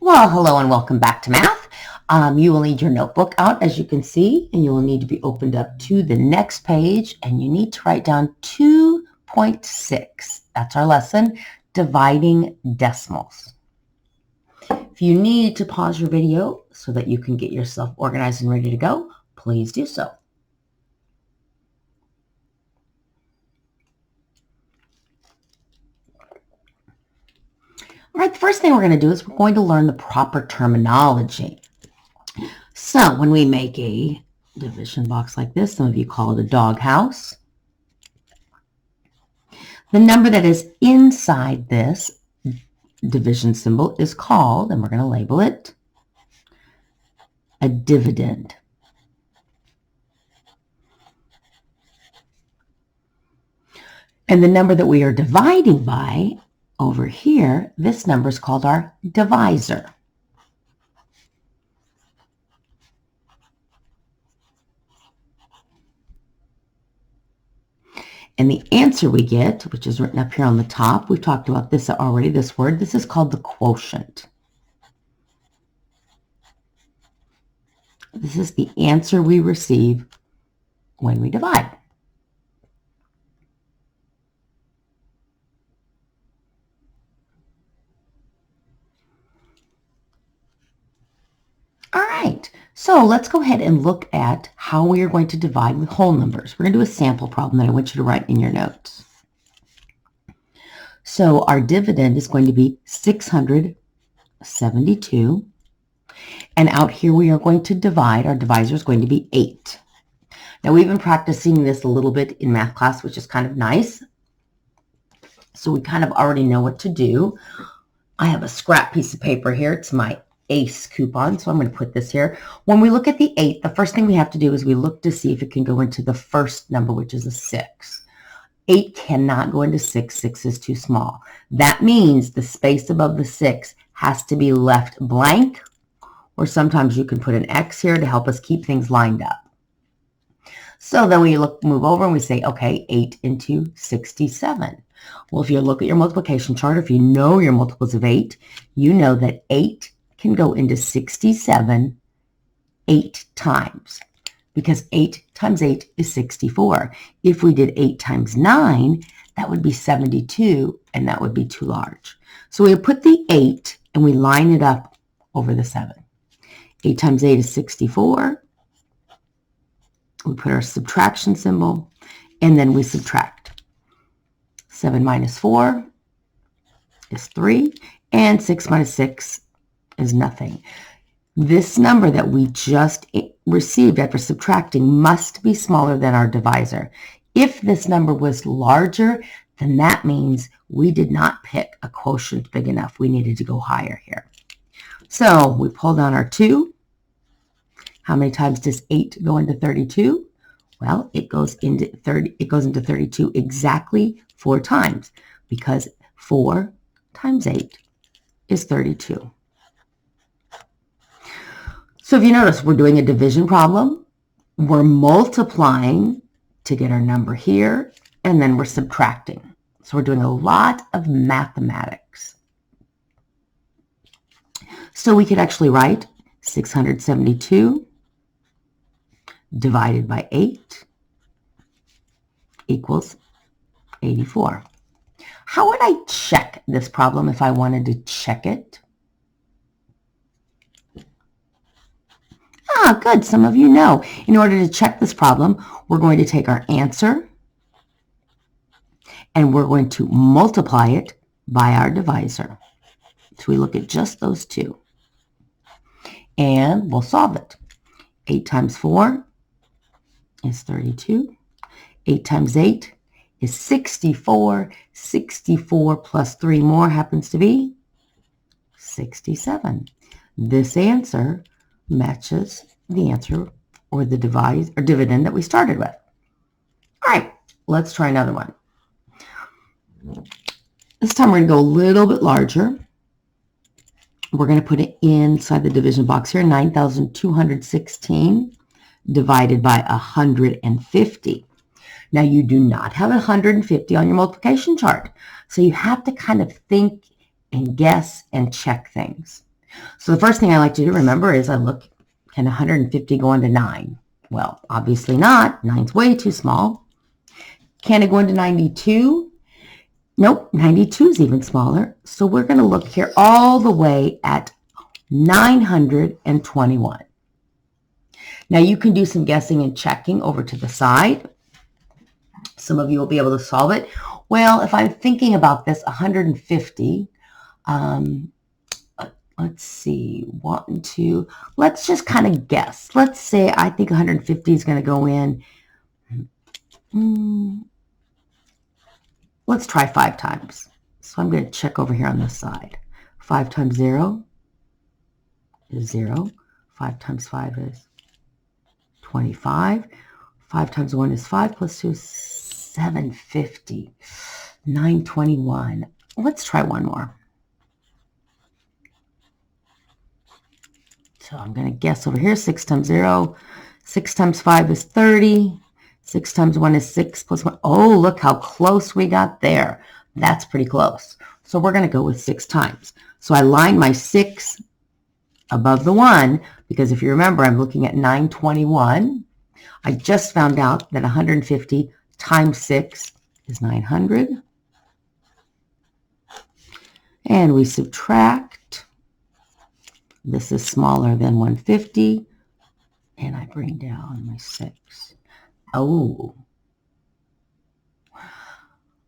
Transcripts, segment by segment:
Well, hello and welcome back to math. You will need your notebook out, as you can see, and you will need to be opened up to the next page, and you need to write down 2.6. That's our lesson, dividing decimals. If you need to pause your video so that you can get yourself organized and ready to go, please do so. All right, the first thing we're going to do is we're going to learn the proper terminology. So when we make a division box like this, some of you call it a doghouse, the number that is inside this division symbol is called, and we're going to label it, a dividend. And the number that we are dividing by over here, this number is called our divisor. And the answer we get, which is written up here on the top, we've talked about this already, this word, this is called the quotient. This is the answer we receive when we divide. All right, so let's go ahead and look at how we are going to divide with whole numbers. We're going to do a sample problem that I want you to write in your notes. So our dividend is going to be 672. And out here we are going to divide. Our divisor is going to be 8. Now we've been practicing this a little bit in math class, which is kind of nice. So we kind of already know what to do. I have a scrap piece of paper here. It's my ACE coupon, so I'm going to put this here. When we look at the 8, the first thing we have to do is we look to see if it can go into the first number, which is a 6. 8 cannot go into 6. 6 is too small. That means the space above the 6 has to be left blank, or sometimes you can put an X here to help us keep things lined up. So then we move over and we say, okay, 8 into 67. Well, if you look at your multiplication chart, if you know your multiples of 8, you know that 8 can go into 67 8 times, because 8 times 8 is 64. If we did 8 times 9, that would be 72, and that would be too large. So we put the 8 and we line it up over the 7. 8 times 8 is 64. We put our subtraction symbol, and then we subtract. 7 minus 4 is 3, and 6 minus 6 is nothing. This number that we just received after subtracting must be smaller than our divisor. If this number was larger, then that means we did not pick a quotient big enough. We needed to go higher here. So we pull down our 2. How many times does 8 go into 32? Well, it goes into 32 exactly 4 times, because 4 times 8 is 32. So if you notice, we're doing a division problem. We're multiplying to get our number here, and then we're subtracting. So we're doing a lot of mathematics. So we could actually write 672 divided by 8 equals 84. How would I check this problem if I wanted to check it? Ah, good. Some of you know. In order to check this problem, we're going to take our answer and we're going to multiply it by our divisor. So we look at just those two. And we'll solve it. 8 times 4 is 32. 8 times 8 is 64. 64 plus 3 more happens to be 67. This answer matches the answer or the dividend that we started with. All right, let's try another one. This time we're going to go a little bit larger. We're going to put it inside the division box here, 9,216 divided by 150. Now you do not have 150 on your multiplication chart, so you have to kind of think and guess and check things. So the first thing I like to do, remember, is I look, can 150 go into 9? Well, obviously not. 9's way too small. Can it go into 92? Nope, 92 is even smaller. So we're going to look here all the way at 921. Now you can do some guessing and checking over to the side. Some of you will be able to solve it. Well, if I'm thinking about this, 150, let's see, 1, 2, let's just kind of guess. Let's say I think 150 is going to go in. Let's try 5 times. So I'm going to check over here on this side. 5 times 0 is 0. 5 times 5 is 25. 5 times 1 is 5 plus 2 is 750. 921. Let's try one more. So I'm going to guess over here. 6 times 0. 6 times 5 is 30. 6 times 1 is 6 plus 1. Oh, look how close we got there. That's pretty close. So we're going to go with 6 times. So I line my 6 above the 1 because if you remember, I'm looking at 921. I just found out that 150 times 6 is 900. And we subtract. This is smaller than 150. And I bring down my 6. Oh.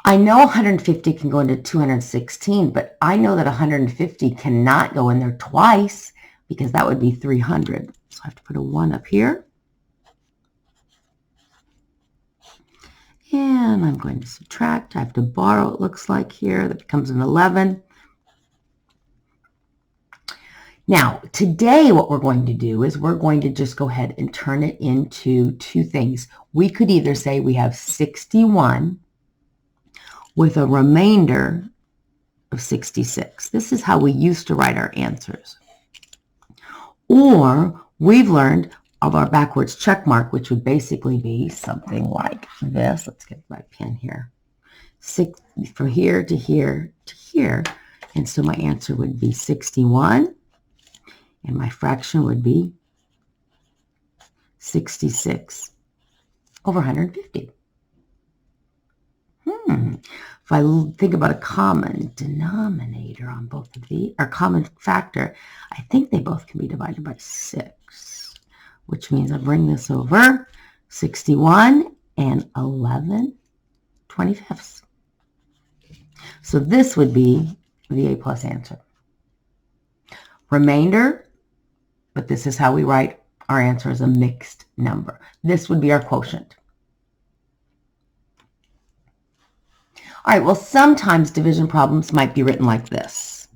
I know 150 can go into 216, but I know that 150 cannot go in there twice because that would be 300. So I have to put a 1 up here. And I'm going to subtract. I have to borrow, it looks like here. That becomes an 11. Now, today what we're going to do is we're going to just go ahead and turn it into 2 things. We could either say we have 61 with a remainder of 66. This is how we used to write our answers. Or we've learned of our backwards check mark, which would basically be something like this. Let's get my pen here. 6 from here to here to here. And so my answer would be 61. And my fraction would be 66 over 150. If I think about a common denominator on both of these, or common factor, I think they both can be divided by 6, which means I bring this over 61 and 11/25. So this would be the A plus answer. Remainder, but this is how we write our answer as a mixed number. This would be our quotient. All right, well, sometimes division problems might be written like this.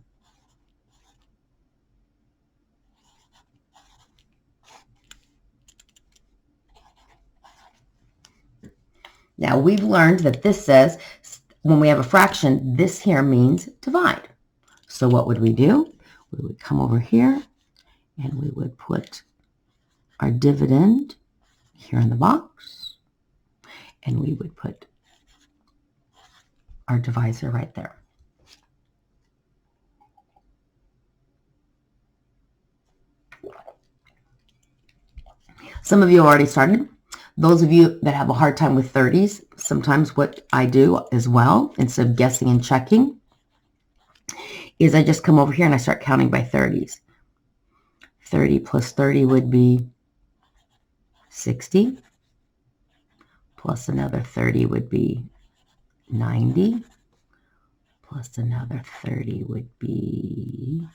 Now, we've learned that this says when we have a fraction, this here means divide. So what would we do? We would come over here and we would put our dividend here in the box, and we would put our divisor right there. Some of you already started. Those of you that have a hard time with 30s, sometimes what I do as well, instead of guessing and checking, is I just come over here and I start counting by 30s. 30 plus 30 would be 60. Plus another 30 would be 90. Plus another 30 would be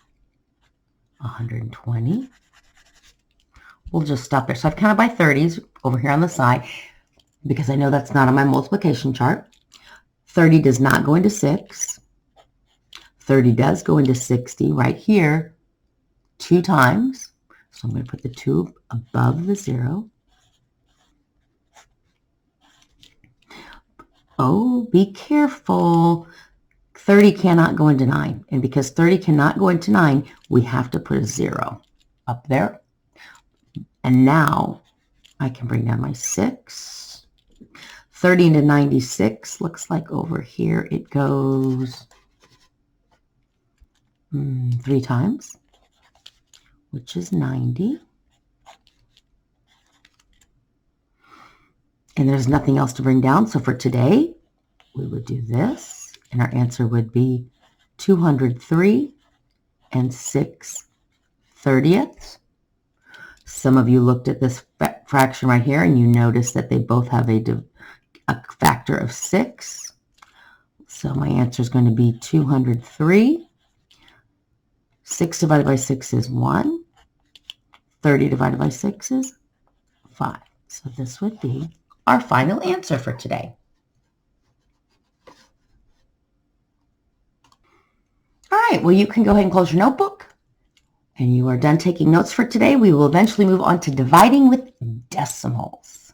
120. We'll just stop there. So I've counted by 30s over here on the side because I know that's not on my multiplication chart. 30 does not go into 6. 30 does go into 60 right here 2 times. So I'm going to put the 2 above the 0. Oh, be careful. 30 cannot go into 9. And because 30 cannot go into 9, we have to put a 0 up there. And now I can bring down my 6. 30 into 96 looks like over here it goes 3 times. which is 90. And there's nothing else to bring down. So for today, we would do this, and our answer would be 203 and 6/30. Some of you looked at this fraction right here, and you noticed that they both have a factor of 6. So my answer is going to be 203. 6 divided by 6 is 1. 30 divided by 6 is 5. So this would be our final answer for today. All right, well, you can go ahead and close your notebook. And you are done taking notes for today. We will eventually move on to dividing with decimals.